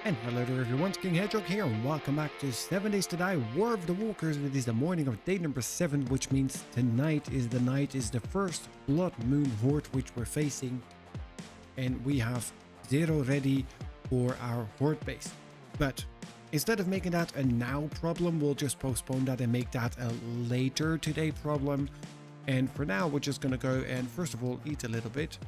And hello there everyone, it's King Hedgehog here, and welcome back to 7 Days to Die, War of the Walkers. It is the morning of day number 7, which means tonight is the first Blood Moon Horde which we're facing. And we have 0 ready for our Horde base. But instead of making that a now problem, we'll just postpone that and make that a later today problem. And for now, we're just gonna go and first of all eat a little bit.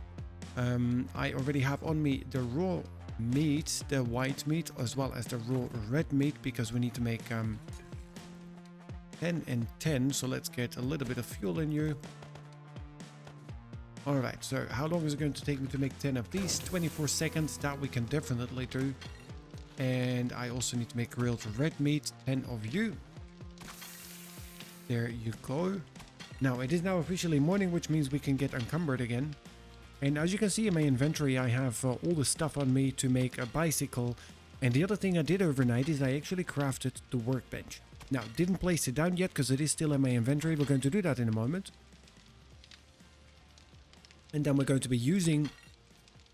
I already have on me the raw meat, the white meat, as well as the raw red meat, because we need to make 10 and 10. So let's get a little bit of fuel in you. All right, so how long is it going to take me to make 10 of these? 24 seconds. That we can definitely do. And I also need to make grilled red meat, 10 of you. There you go. Now it is now officially morning, which means we can get encumbered again. And as you can see in my inventory, I have all the stuff on me to make a bicycle. And the other thing I did overnight is I actually crafted the workbench. Now, didn't place it down yet because it is still in my inventory. We're going to do that in a moment. And then we're going to be using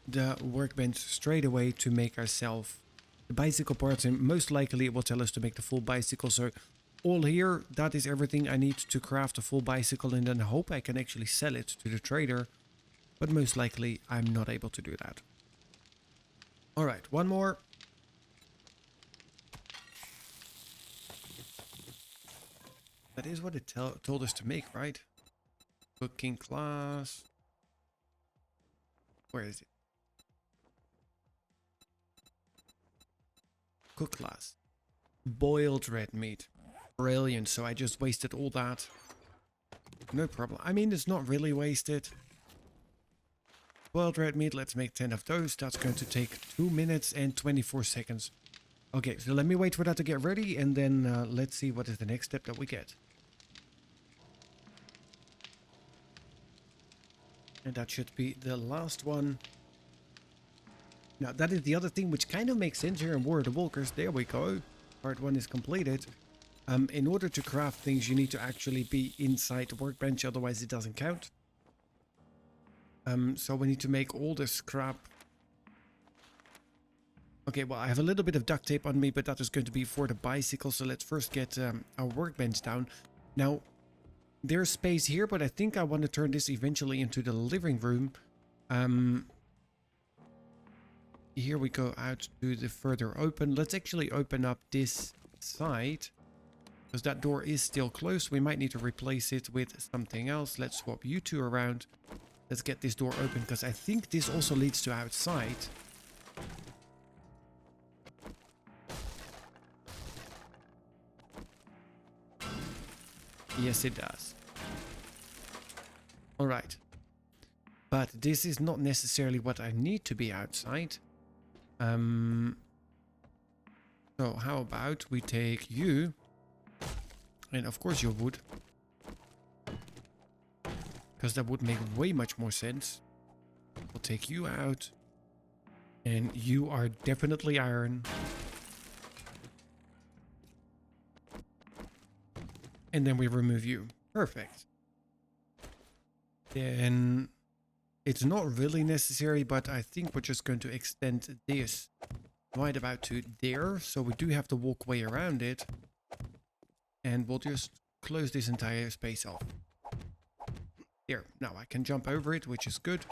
the workbench straight away to make ourselves the bicycle parts. And most likely it will tell us to make the full bicycle. So all here, that is everything I need to craft a full bicycle. And then I hope I can actually sell it to the trader. But most likely, I'm not able to do that. All right, one more. That is what it told us to make, right? Cooking class. Where is it? Cook class. Boiled red meat. Brilliant, so I just wasted all that. No problem. I mean, it's not really wasted. Boiled red meat, let's make 10 of those. That's going to take 2 minutes and 24 seconds. Okay, so let me wait for that to get ready, and then let's see what is the next step that we get. And that should be the last one. Now, that is the other thing which kind of makes sense here in War of the Walkers. There we go. Part 1 is completed. In order to craft things, you need to actually be inside the workbench, otherwise it doesn't count. So we need to make all the scrap. Okay, well, I have a little bit of duct tape on me, but that is going to be for the bicycle. So let's first get our workbench down. Now, there's space here, but I think I want to turn this eventually into the living room. Here we go out to the further open. Let's actually open up this side, because that door is still closed. We might need to replace it with something else. Let's swap you two around. Let's get this door open, because I think this also leads to outside. Yes, it does. All right. But this is not necessarily what I need to be outside. So how about we take you, and of course your wood. Because that would make way much more sense. We'll take you out. And you are definitely iron. And then we remove you. Perfect. Then it's not really necessary, but I think we're just going to extend this right about to there. So we do have the walkway around it. And we'll just close this entire space off. There, now I can jump over it, which is good.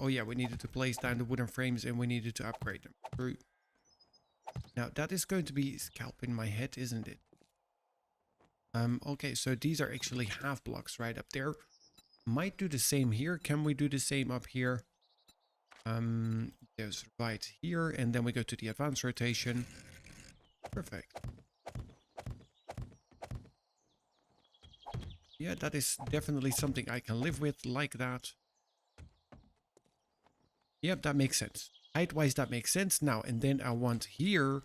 Oh yeah, we needed to place down the wooden frames and we needed to upgrade them. True. Now that is going to be scalping my head, isn't it? Okay, so these are actually half blocks right up there. Might do the same here. Can we do the same up here? There's right here, and then we go to the advanced rotation. Perfect. Yeah, that is definitely something I can live with, like that. Yep, that makes sense. Height-wise, that makes sense. Now, and then I want here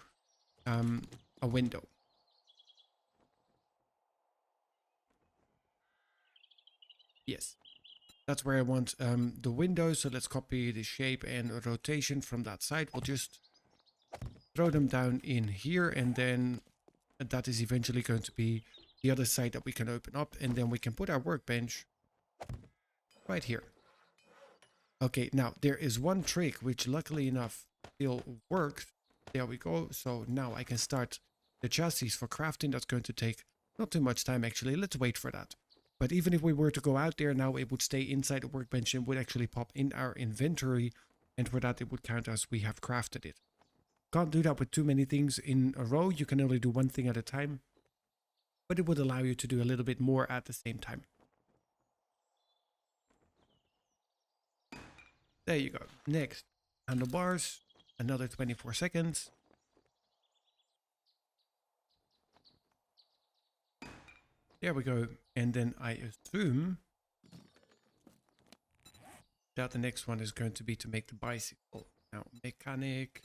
a window. Yes, that's where I want the window. So let's copy the shape and rotation from that side. We'll just throw them down in here, and then that is eventually going to be the other side that we can open up, and then we can put our workbench right here. Okay, now there is one trick which luckily enough still works. There we go. So now I can start the chassis for crafting. That's going to take not too much time actually. Let's wait for that. But even if we were to go out there now, it would stay inside the workbench and would actually pop in our inventory. And for that, it would count as we have crafted it. Can't do that with too many things in a row. You can only do one thing at a time. But it would allow you to do a little bit more at the same time. There you go. Next, handlebars. Another 24 seconds. There we go. And then I assume that the next one is going to be to make the bicycle. Now, mechanic.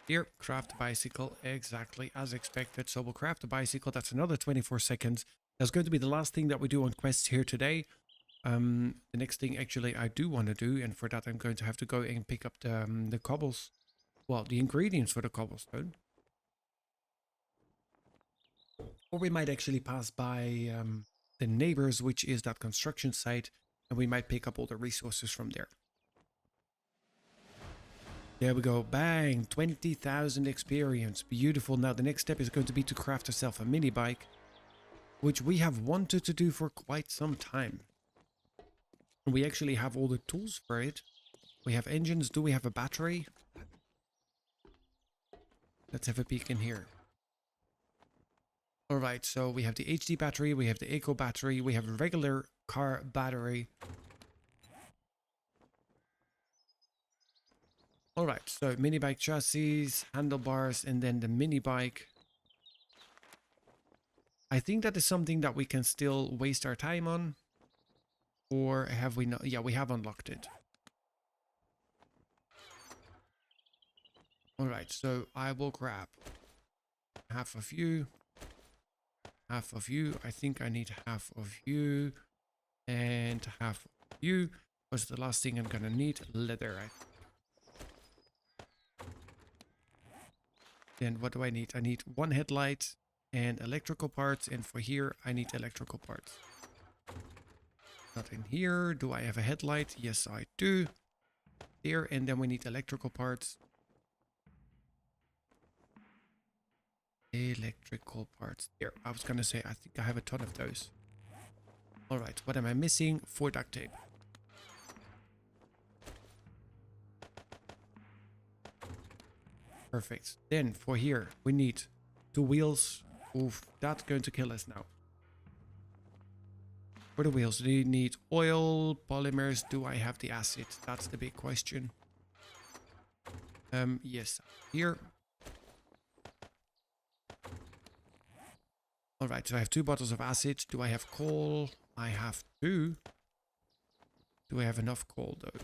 Here, craft bicycle. Exactly as expected. So we'll craft the bicycle. That's another 24 seconds. That's going to be the last thing that we do on quests here today. The next thing actually I do want to do, and for that I'm going to have to go and pick up the cobbles. Well, the ingredients for the cobblestone. Or we might actually pass by the neighbors, which is that construction site, and we might pick up all the resources from there. There we go. Bang! 20,000 experience. Beautiful. Now the next step is going to be to craft ourselves a mini bike, which we have wanted to do for quite some time. And we actually have all the tools for it. We have engines. Do we have a battery? Let's have a peek in here. Alright, so we have the HD battery, we have the Eco battery, we have a regular car battery. Alright, so mini bike chassis, handlebars, and then the mini bike. I think that is something that we can still waste our time on. Or have we not? Yeah, we have unlocked it. Alright, so I will grab half of you. Half of you. I think I need half of you. And half of you. What's the last thing I'm gonna need? Leather. Then what do I need? I need one headlight and electrical parts. And for here, I need electrical parts. Not in here. Do I have a headlight? Yes, I do. Here, and then we need electrical parts. Electrical parts. Here, I was gonna say, I think I have a ton of those. Alright, what am I missing? 4 duct tape. Perfect. Then, for here, we need 2 wheels. Oof, that's going to kill us now. For the wheels, do you need oil, polymers? Do I have the acid? That's the big question. Yes, here. Alright, so I have 2 bottles of acid. Do I have coal? I have 2. Do I have enough coal though?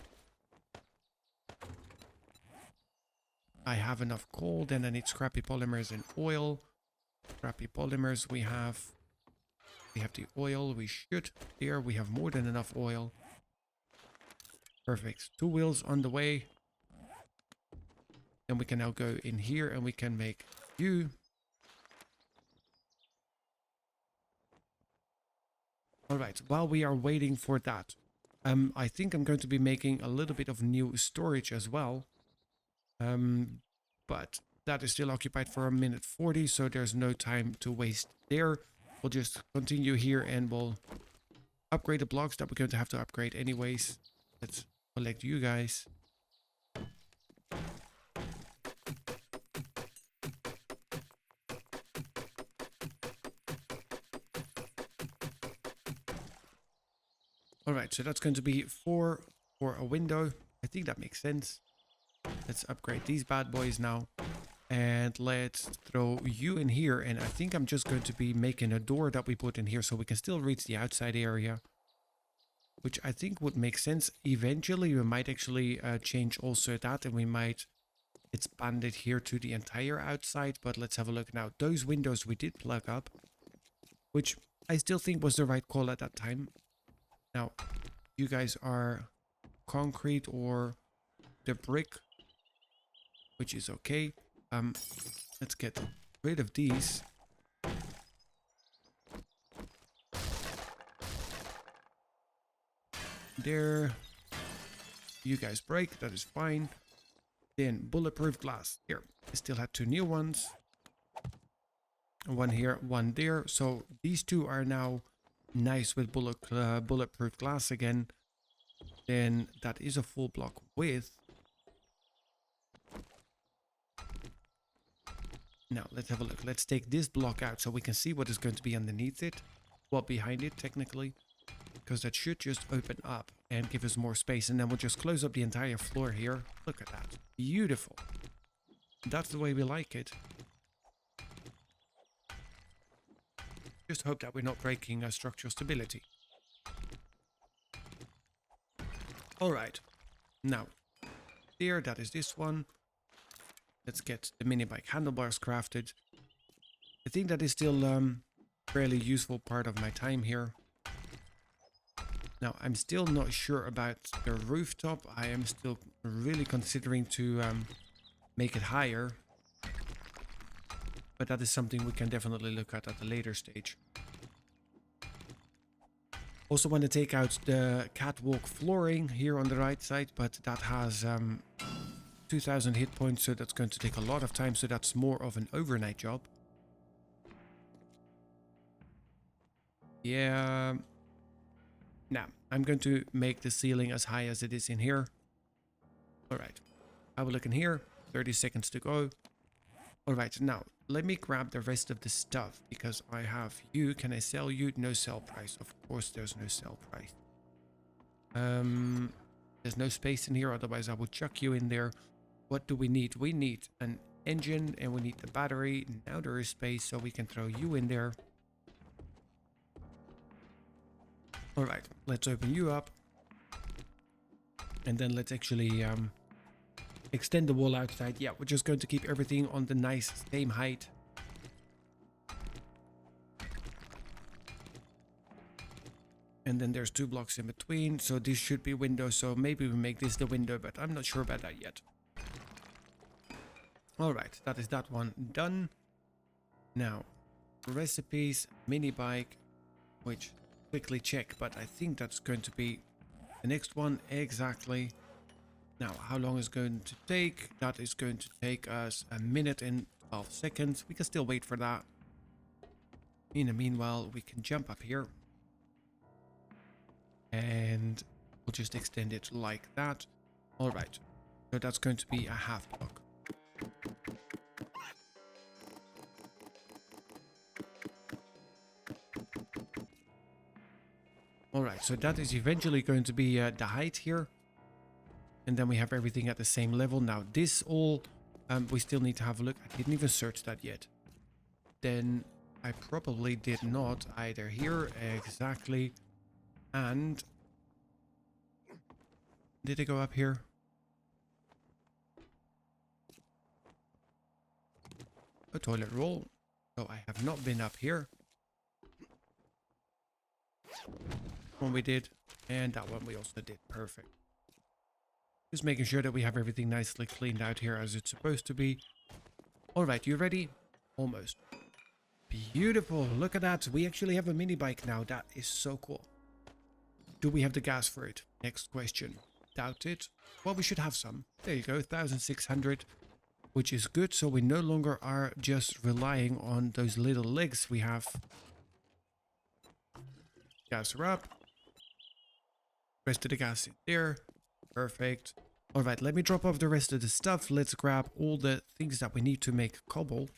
I have enough coal. Then I need scrappy polymers and oil. Scrappy polymers we have. We have the oil. We should. Here we have more than enough oil. Perfect. 2 wheels on the way. Then we can now go in here and we can make you. Alright, while we are waiting for that, I think I'm going to be making a little bit of new storage as well. But that is still occupied for a minute 40, so there's no time to waste there. We'll just continue here and we'll upgrade the blocks that we're going to have to upgrade anyways. Let's collect you guys. Alright, so that's going to be 4 for a window. I think that makes sense. Let's upgrade these bad boys now. And let's throw you in here. And I think I'm just going to be making a door that we put in here so we can still reach the outside area. Which I think would make sense. Eventually we might actually change also that, and we might expand it here to the entire outside. But let's have a look now. Those windows we did plug up, which I still think was the right call at that time. Now, you guys are concrete or the brick, which is okay. Let's get rid of these. There. You guys break, that is fine. Then bulletproof glass. Here, I still had 2 new ones. One here, one there. So these 2 are now nice with bulletproof glass again. Then that is a full block width. Now let's have a look. Let's take this block out so we can see what is going to be underneath it. Well, behind it technically. Because that should just open up and give us more space. And then we'll just close up the entire floor here. Look at that. Beautiful. That's the way we like it. Just hope that we're not breaking structural stability. Alright. Now, here, that is this one. Let's get the mini bike handlebars crafted. I think that is still fairly useful part of my time here. Now, I'm still not sure about the rooftop. I am still really considering to make it higher. But that is something we can definitely look at a later stage. Also want to take out the catwalk flooring here on the right side, but that has 2000 hit points, so that's going to take a lot of time, so that's more of an overnight job. Yeah. Now, I'm going to make the ceiling as high as it is in here. Alright. Have a look in here. 30 seconds to go. Alright, now, let me grab the rest of the stuff, because I have you. Can I sell you? No sell price. Of course there's no sell price. There's no space in here, otherwise I would chuck you in there. What do we need? We need an engine, and we need the battery. Now there is space, so we can throw you in there. Alright, let's open you up. And then let's actually extend the wall outside. Yeah, we're just going to keep everything on the nice same height. And then there's 2 blocks in between, so this should be window, so maybe we make this the window, but I'm not sure about that yet. Alright, that is that one done. Now, recipes, mini bike, which quickly check, but I think that's going to be the next one exactly. Now, how long is going to take? That is going to take us 1 minute and 12 seconds. We can still wait for that. In the meanwhile, we can jump up here. And we'll just extend it like that. Alright, so that's going to be a half block. Alright, so that is eventually going to be the height here. And then we have everything at the same level. Now this all, we still need to have a look. I didn't even search that yet. Then I probably did not either here. Exactly. And did it go up here? A toilet roll. So I have not been up here. One we did, and that one we also did. Perfect. Just making sure that we have everything nicely cleaned out here as it's supposed to be. Alright, you ready? Almost. Beautiful. Look at that. We actually have a mini bike now. That is so cool. Do we have the gas for it? Next question. Doubt it. Well, we should have some. There you go. 1600, which is good. So we no longer are just relying on those little legs we have. Gas her up. Rest of the gas in there. Perfect. Alright, let me drop off the rest of the stuff. Let's grab all the things that we need to make cobble.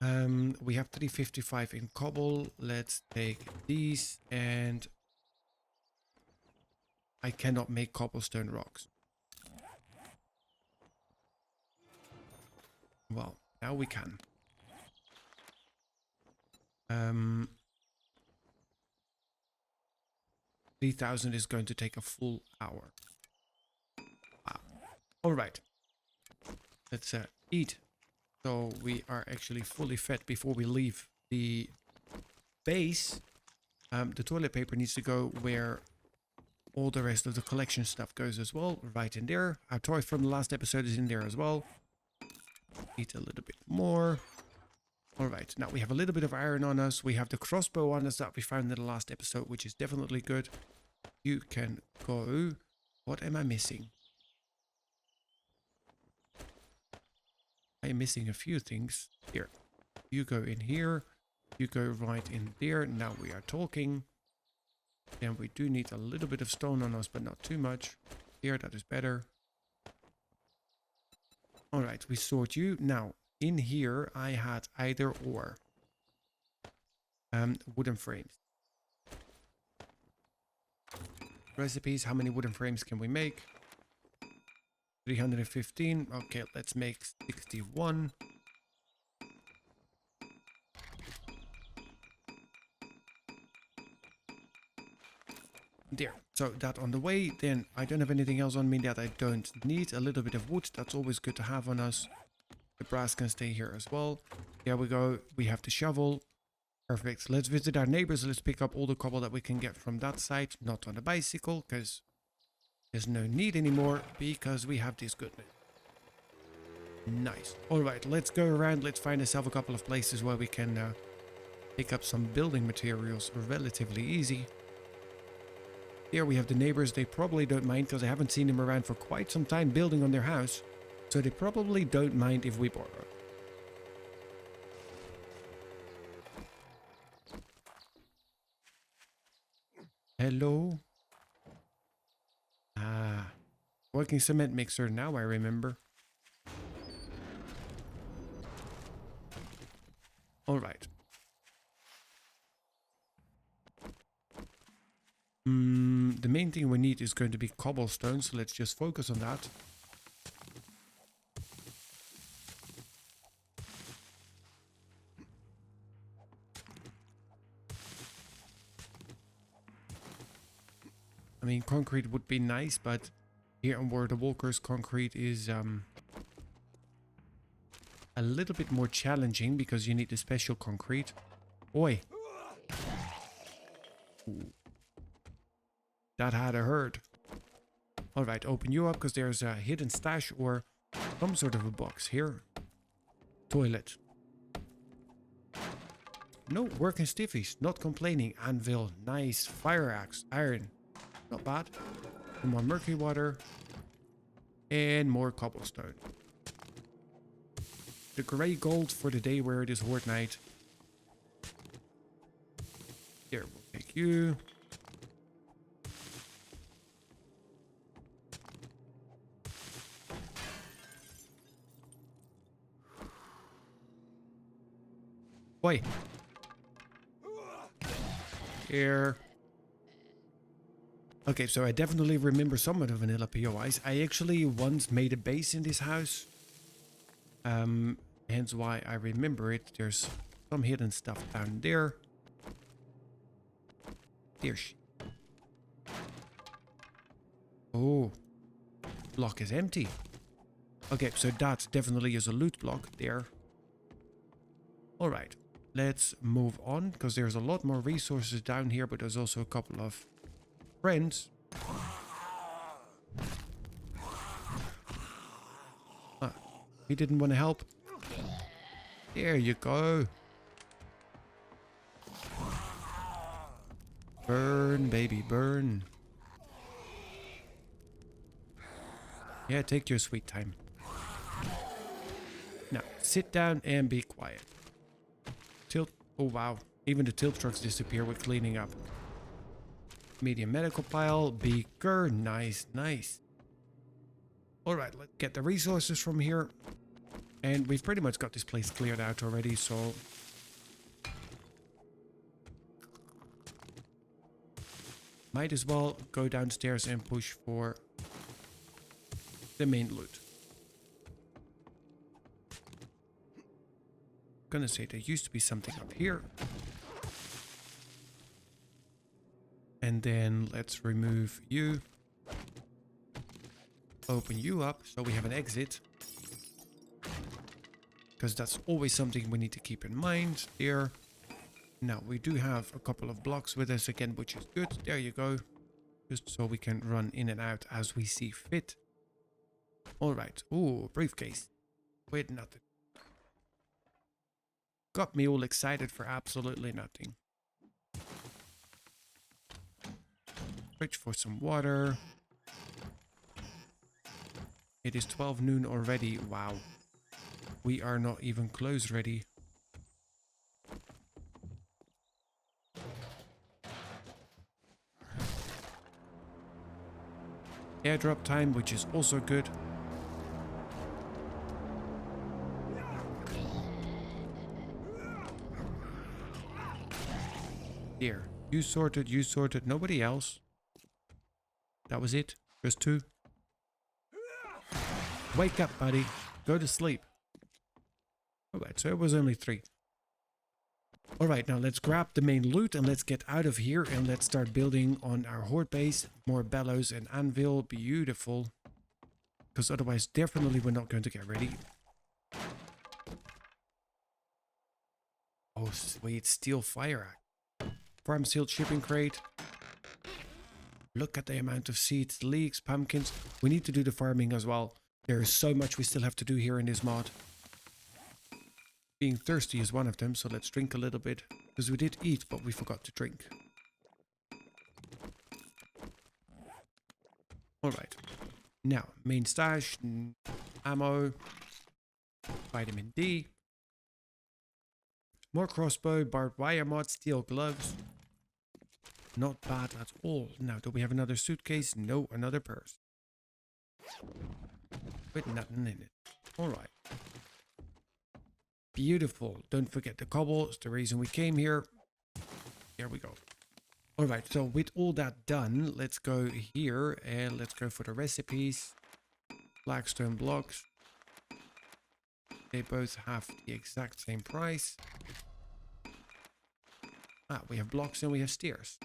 We have 355 in cobble. Let's take these, and I cannot make cobblestone rocks. Well, now we can. 3000 is going to take a full hour. Wow. All right. Let's eat. So we are actually fully fed before we leave the base. The toilet paper needs to go where all the rest of the collection stuff goes as well. Right in there. Our toy from the last episode is in there as well. Eat a little bit more. All right. Now we have a little bit of iron on us. We have the crossbow on us that we found in the last episode, which is definitely good. You can go. What am I missing? I am missing a few things. Here. You go in here. You go right in there. Now we are talking. And we do need a little bit of stone on us, but not too much. Here, that is better. Alright, we sort you. Now, in here, I had either or. Wooden frames. Recipes, how many wooden frames can we make? 315. Okay, let's make 61. There. So that on the way. Then I don't have anything else on me that I don't need. A little bit of wood. That's always good to have on us. The brass can stay here as well. There we go. We have the shovel. Perfect. Let's visit our neighbors. Let's pick up all the cobble that we can get from that side. Not on the bicycle, because there's no need anymore, because we have this goodness. Nice. Alright, let's go around. Let's find ourselves a couple of places where we can pick up some building materials relatively easy. Here we have the neighbors. They probably don't mind, because I haven't seen them around for quite some time building on their house. So they probably don't mind if we borrow. Hello? Ah, working cement mixer, now I remember. Alright. The main thing we need is going to be cobblestone, so let's just focus on that. I mean, concrete would be nice, but here on World of Walkers, concrete is a little bit more challenging because you need the special concrete. Oi! Ooh. That had a hurt. Alright, open you up because there's a hidden stash or some sort of a box here. Toilet. No, working stiffies, not complaining. Anvil, nice. Fire axe, iron. Not bad. Some more murky water. And more cobblestone. The grey gold for the day where it is Horde Night. Here, we'll take you. Boy. Here. Okay, so I definitely remember some of the vanilla POIs. I actually once made a base in this house. Hence why I remember it. There's some hidden stuff down there. There she. Oh. Block is empty. Okay, so that definitely is a loot block there. Alright, let's move on, because there's a lot more resources down here, but there's also a couple of friends. He didn't want to help. There you go. Burn, baby, burn. Yeah, take your sweet time. Now, sit down and be quiet. Tilt. Oh, wow. Even the tilt trucks disappear with cleaning up. Medium medical pile. Beaker. Nice, nice. Alright, let's get the resources from here. And we've pretty much got this place cleared out already, so... might as well go downstairs and push for the main loot. I'm gonna say there used to be something up here. And then let's remove you. Open you up so we have an exit. Because that's always something we need to keep in mind there. Now we do have a couple of blocks with us again, which is good. There you go. Just so we can run in and out as we see fit. Alright. Ooh, briefcase. With nothing. Got me all excited for absolutely nothing. Search for some water. It is 12 noon already. Wow. We are not even close ready. Airdrop time, which is also good. Here. You sorted. Nobody else. That was it. Just 2. Wake up, buddy. Go to sleep. Alright, so it was only 3. Alright, now let's grab the main loot and let's get out of here and let's start building on our horde base. More bellows and anvil. Beautiful. Because otherwise, definitely we're not going to get ready. Oh, sweet. Steel fire axe. Farm sealed shipping crate. Look at the amount of seeds, leeks, pumpkins. We need to do the farming as well. There is so much we still have to do here in this mod. Being thirsty is one of them, so let's drink a little bit. Because we did eat, but we forgot to drink. Alright. Now, main stash, ammo, vitamin D. More crossbow, barbed wire mod, steel gloves. Not bad at all. Now, do we have another suitcase? No, another purse. With nothing in it. Alright. Beautiful. Don't forget the cobble. It's the reason we came here. Here we go. Alright, so with all that done, let's go here and let's go for the recipes. Blackstone blocks. They both have the exact same price. Ah, we have blocks and we have stairs.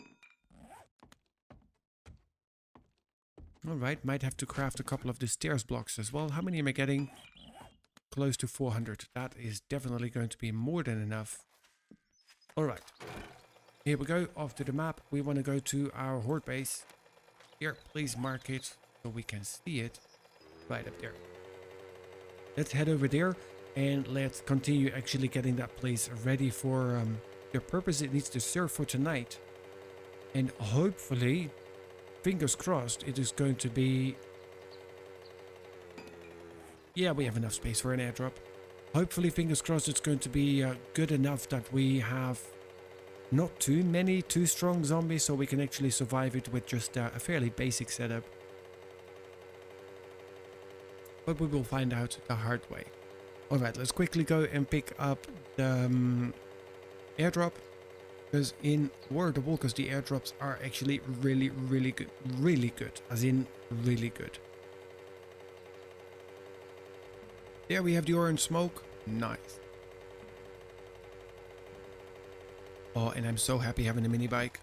Alright, might have to craft a couple of the stairs blocks as well. How many am I getting? Close to 400. That is definitely going to be more than enough. Alright. Here we go. Off to the map. We want to go to our horde base. Here, please mark it so we can see it. Right up there. Let's head over there and let's continue actually getting that place ready for the purpose it needs to serve for tonight. And hopefully, fingers crossed, it is going to be... Yeah, we have enough space for an airdrop. Hopefully, fingers crossed, it's going to be good enough that we have not too many too strong zombies, so we can actually survive it with just a fairly basic setup. But we will find out the hard way. Alright, let's quickly go and pick up the airdrop. Because in War of the Walkers, the airdrops are actually really, really good. Really good. As in, really good. There we have the orange smoke. Nice. Oh, and I'm so happy having a mini bike.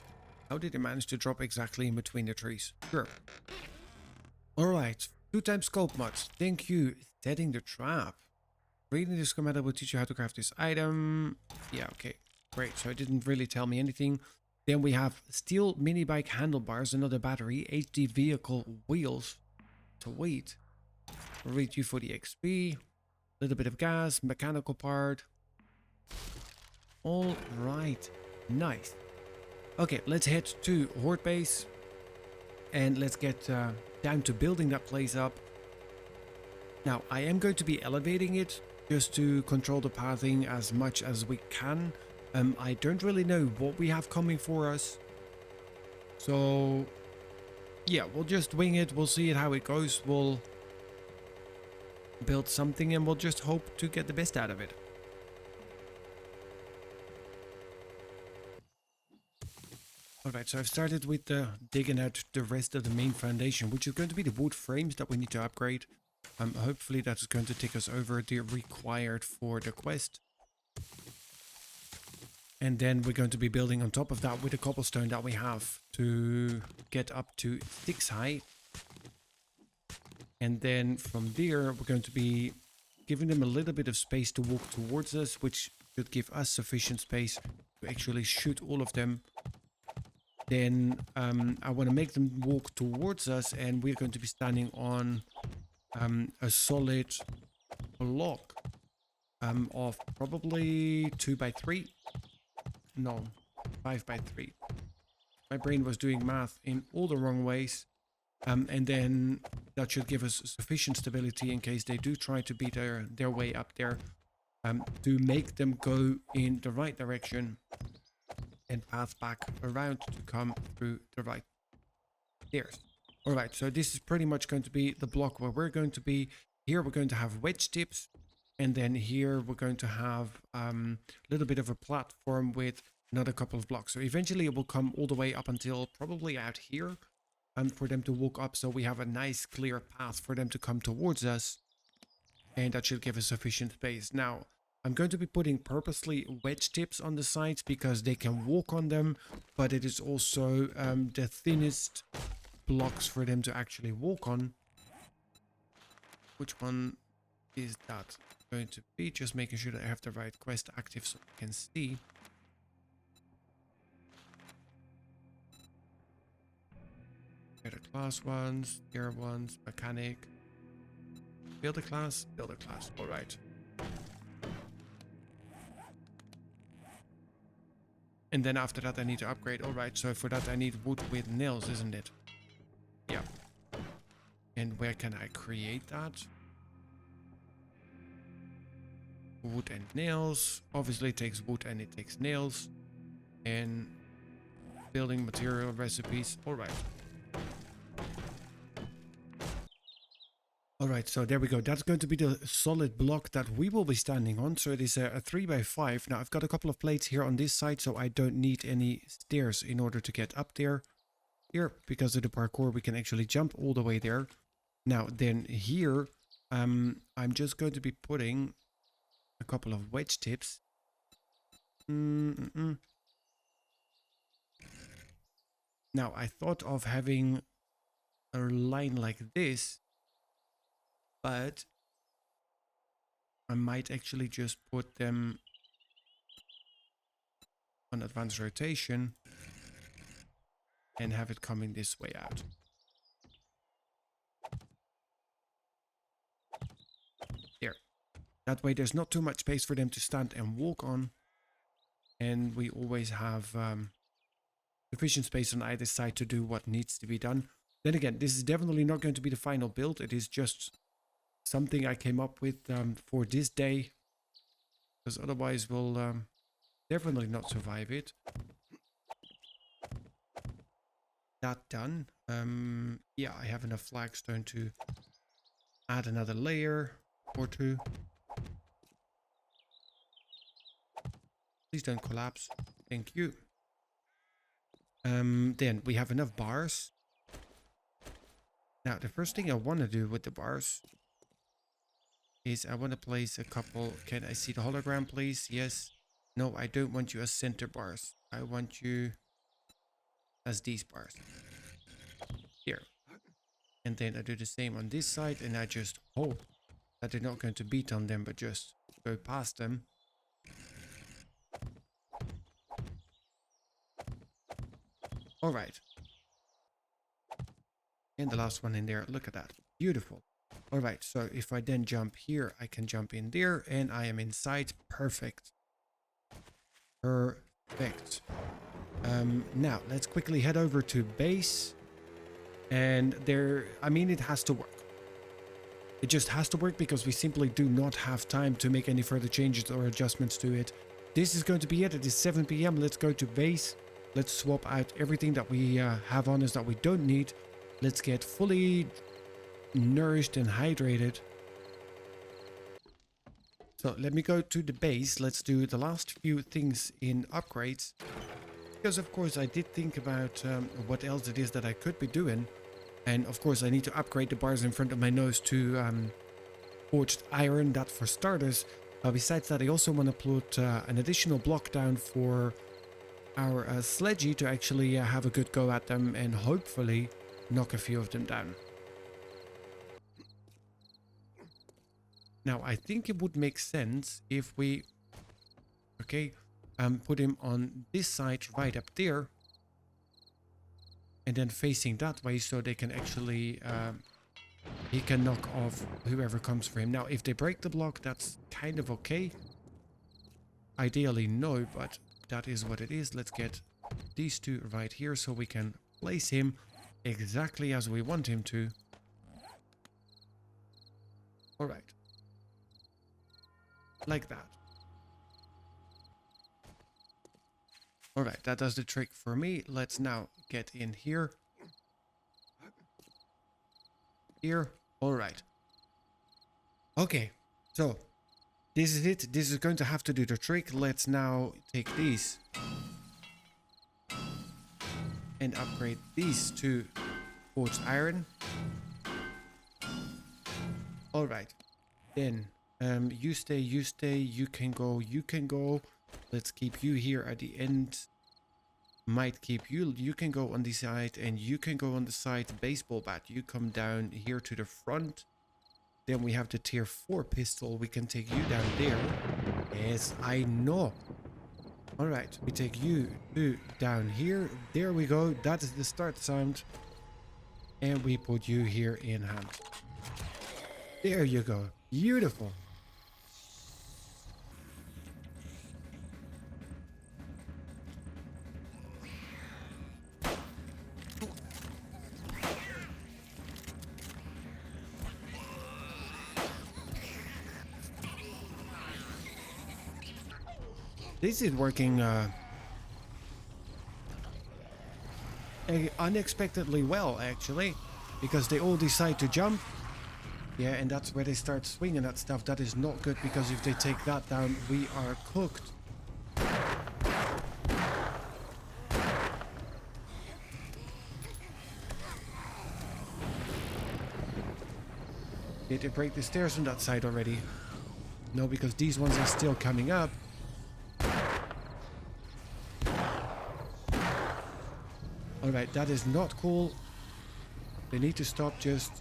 How did it manage to drop exactly in between the trees? Sure. Alright. 2x scope mods. Thank you. Setting the trap. Reading the schematic will teach you how to craft this item. Yeah, okay. Great, so it didn't really tell me anything. Then we have steel mini bike handlebars, another battery, HD vehicle wheels. Sweet. Read you for the XP. A little bit of gas, mechanical part. All right, nice. Okay, let's head to horde base. And let's get down to building that place up. Now, I am going to be elevating it just to control the pathing as much as we can. I don't really know what we have coming for us. So, yeah, we'll just wing it. We'll see it how it goes. We'll build something and we'll just hope to get the best out of it. Alright, so I've started with digging out the rest of the main foundation, which is going to be the wood frames that we need to upgrade. Hopefully that is going to take us over the required for the quest. And then we're going to be building on top of that with the cobblestone that we have to get up to 6 high. And then from there, we're going to be giving them a little bit of space to walk towards us, which should give us sufficient space to actually shoot all of them. Then I want to make them walk towards us, and we're going to be standing on a solid block of probably 2 by 3. No, 5 by 3. My brain was doing math in all the wrong ways. And then that should give us sufficient stability in case they do try to beat their way up there, to make them go in the right direction and path back around to come through the right stairs. All right, so this is pretty much going to be the block where we're going to be. Here we're going to have wedge tips, and then here we're going to have a little bit of a platform with another couple of blocks. So eventually it will come all the way up until probably out here, for them to walk up, so we have a nice clear path for them to come towards us, and that should give us sufficient space. Now I'm going to be putting purposely wedge tips on the sides because they can walk on them, but it is also the thinnest blocks for them to actually walk on. Which one is that going to be? Just making sure that I have the right quest active so I can see. The class ones, tier ones, mechanic, build a class, all right. And then after that I need to upgrade, all right, so for that I need wood with nails, isn't it? Yeah. And where can I create that? Wood and nails, obviously it takes wood and it takes nails, and building material recipes, all right. All right, so there we go. That's going to be the solid block that we will be standing on. So it is a 3x5. Now I've got a couple of plates here on this side, so I don't need any stairs in order to get up there. Here, because of the parkour, we can actually jump all the way there. Now then here, I'm just going to be putting a couple of wedge tips. Now I thought of having a line like this, but I might actually just put them on advanced rotation and have it coming this way out. There. That way there's not too much space for them to stand and walk on. And we always have sufficient space on either side to do what needs to be done. Then again, this is definitely not going to be the final build. It is just something I came up with for this day, because otherwise we'll definitely not survive it. That done. Yeah, I have enough flagstone to add another layer or two. Please don't collapse. Thank you. Then we have enough bars. Now the first thing I want to do with the bars is I want to place a couple. Can I see the hologram, please? Yes. No, I don't want you as center bars. I want you as these bars. Here. And then I do the same on this side, and I just hope that they're not going to beat on them, but just go past them. All right. And the last one in there. Look at that. Beautiful. All right, so if I then jump here, I can jump in there, and I am inside. Perfect. Perfect. Now, let's quickly head over to base. And there, I mean, it has to work. It just has to work because we simply do not have time to make any further changes or adjustments to it. This is going to be it. It is 7 p.m. Let's go to base. Let's swap out everything that we have on us that we don't need. Let's get fully nourished and hydrated. So let me go to the base. Let's do the last few things in upgrades, because of course I did think about what else it is that I could be doing, and of course I need to upgrade the bars in front of my nose to forged iron. That for starters. Besides that, I also want to put an additional block down for our sledgy to actually have a good go at them and hopefully knock a few of them down. Now, I think it would make sense if we, put him on this side right up there, and then facing that way so they can actually, he can knock off whoever comes for him. Now, if they break the block, that's kind of okay. Ideally, no, but that is what it is. Let's get these two right here so we can place him exactly as we want him to. All right. Like that. All right, that does the trick for me. Let's now get in here. Here. All right. Okay, so this is it. This is going to have to do the trick. Let's now take these and upgrade these to forged iron. All right, then you stay, you can go. Let's keep you here at the end. Might keep you. You can go on the side and you can go on the side. Baseball bat, you come down here to the front. Then we have the tier 4 pistol. We can take you down there. Yes, I know. All right, we take you down here. There we go. That is the start sound. And we put you here in hand. There you go. Beautiful. This is working unexpectedly well, actually, because they all decide to jump. Yeah, and that's where they start swinging at stuff. That is not good, because if they take that down, we are cooked. Did they break the stairs on that side already? No, because these ones are still coming up. Alright, that is not cool. They need to stop just...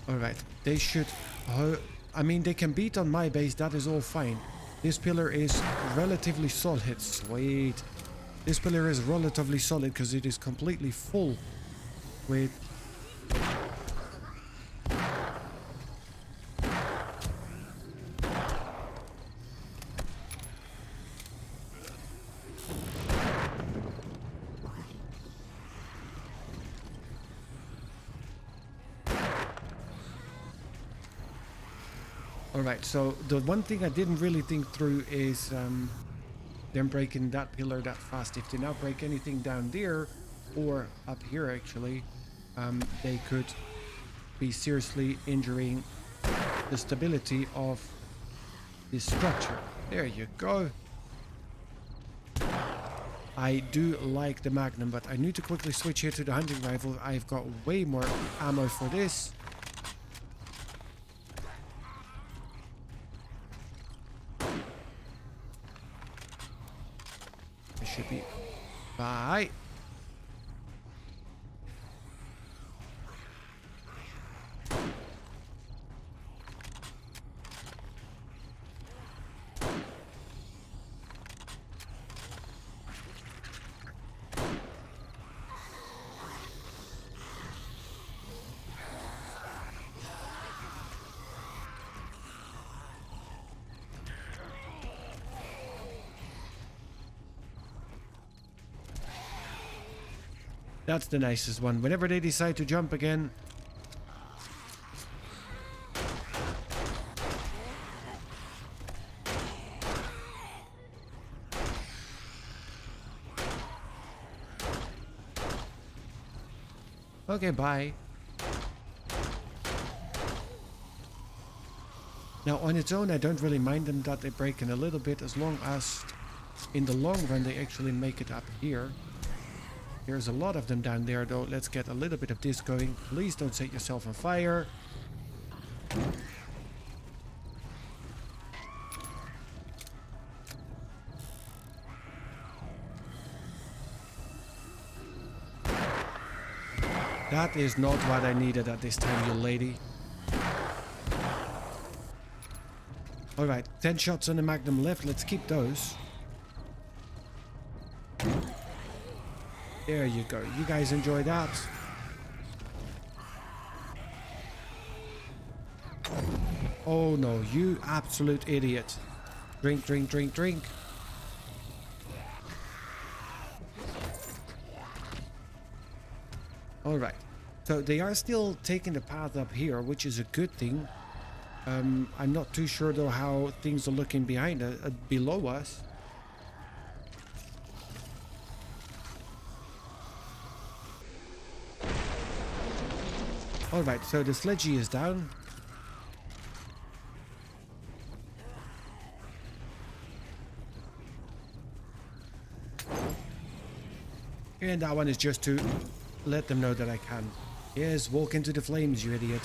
Alright, they should... I mean, they can beat on my base, that is all fine. This pillar is relatively solid. Sweet. This pillar is relatively solid because it is completely full with... Alright, so the one thing I didn't really think through is them breaking that pillar that fast. If they now break anything down there, or up here actually, they could be seriously injuring the stability of this structure. There you go. I do like the Magnum, but I need to quickly switch here to the hunting rifle. I've got way more ammo for this. Should be. Bye. That's the nicest one. Whenever they decide to jump again. Okay, bye. Now on its own, I don't really mind them that they break in a little bit, as long as in the long run they actually make it up here. There's a lot of them down there though. Let's get a little bit of this going. Please don't set yourself on fire. That is not what I needed at this time, you lady. Alright, 10 shots on the Magnum left. Let's keep those. There you go. You guys enjoy that. Oh no, you absolute idiot. Drink, drink, drink, drink. Alright. So they are still taking the path up here, which is a good thing. I'm not too sure though how things are looking behind below us. Alright, so the sledgy is down. And that one is just to let them know that I can. Yes, walk into the flames, you idiot.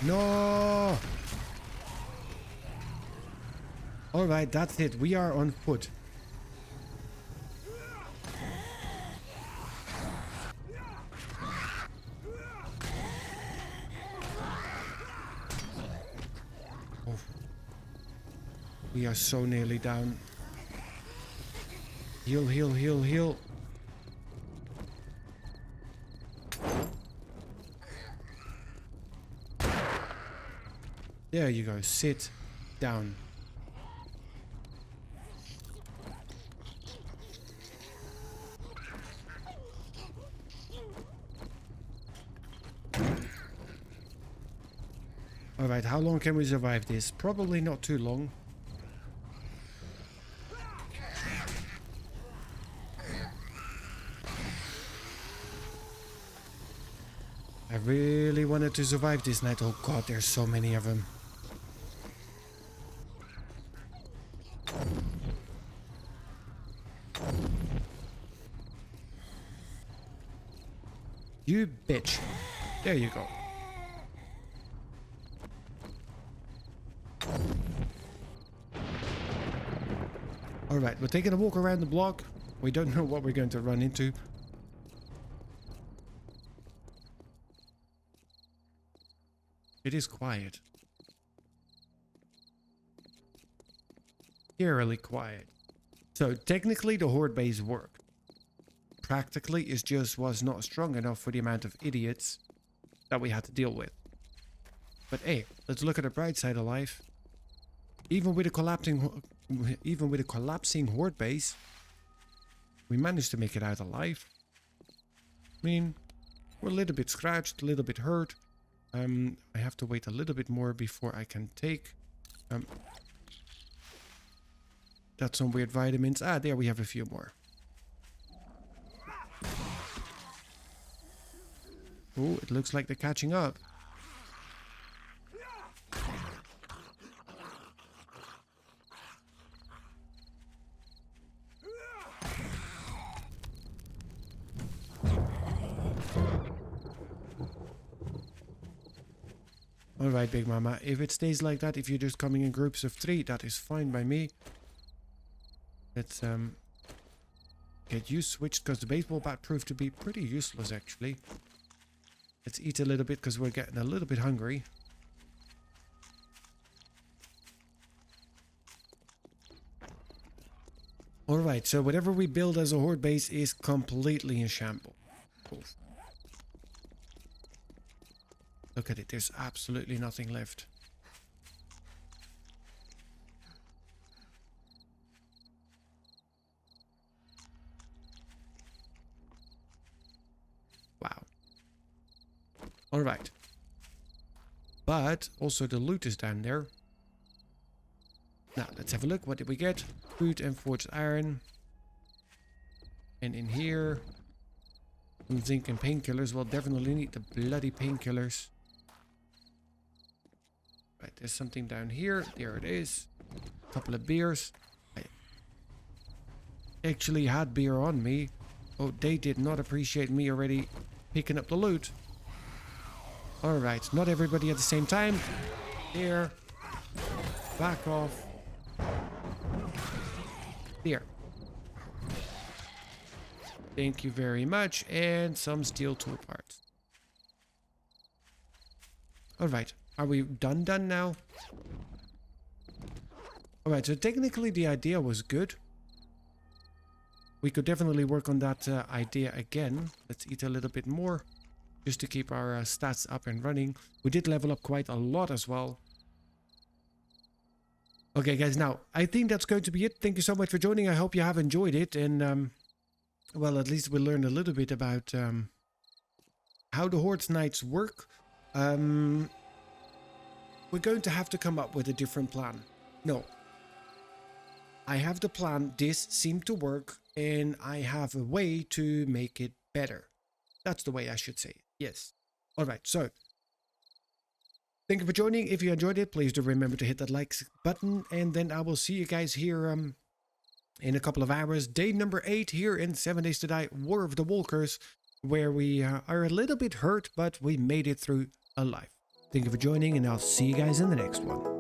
No! Alright, that's it. We are on foot. Oh. We are so nearly down. Heal, heal, heal, heal. There you go. Sit down. Alright, how long can we survive this? Probably not too long. I really wanted to survive this night. Oh god, there's so many of them. You bitch. There you go. Alright, we're taking a walk around the block. We don't know what we're going to run into. It is quiet. Eerily quiet. So technically the horde base worked. Practically it just was not strong enough for the amount of idiots that we had to deal with. But hey, let's look at the bright side of life. Even with a collapsing horde base, we managed to make it out alive. I mean, we're a little bit scratched, a little bit hurt. I have to wait a little bit more before I can take that's some weird vitamins. Ah, there we have a few more. Oh, it looks like they're catching up. Alright, Big Mama, if it stays like that, if you're just coming in groups of 3, that is fine by me. Let's get you switched, because the baseball bat proved to be pretty useless actually. Let's eat a little bit, because we're getting a little bit hungry. Alright, so whatever we build as a horde base is completely in shambles. Oof. Look at it, there's absolutely nothing left. Wow. Alright. But also the loot is down there. Now, let's have a look. What did we get? Food and forged iron. And in here, some zinc and painkillers. We'll definitely need the bloody painkillers. Right, there's something down here. There it is. A couple of beers. I actually had beer on me. Oh, they did not appreciate me already picking up the loot. Alright, not everybody at the same time. Here. Back off. There. Thank you very much. And some steel tool parts. All right. Are we done now? All right. So technically the idea was good. We could definitely work on that idea again. Let's eat a little bit more just to keep our stats up and running. We did level up quite a lot as well. Okay, guys, now I think that's going to be it. Thank you so much for joining. I hope you have enjoyed it. And, well, at least we learned a little bit about how the Horde Nights work. We're going to have to come up with a different plan. No. I have the plan. This seemed to work. And I have a way to make it better. That's the way I should say it. Yes. All right, so thank you for joining. If you enjoyed it, please do remember to hit that like button. And then I will see you guys here in a couple of hours. Day number 8 here in 7 Days to Die, War of the Walkers, where we are a little bit hurt, but we made it through alive. Thank you for joining, and I'll see you guys in the next one.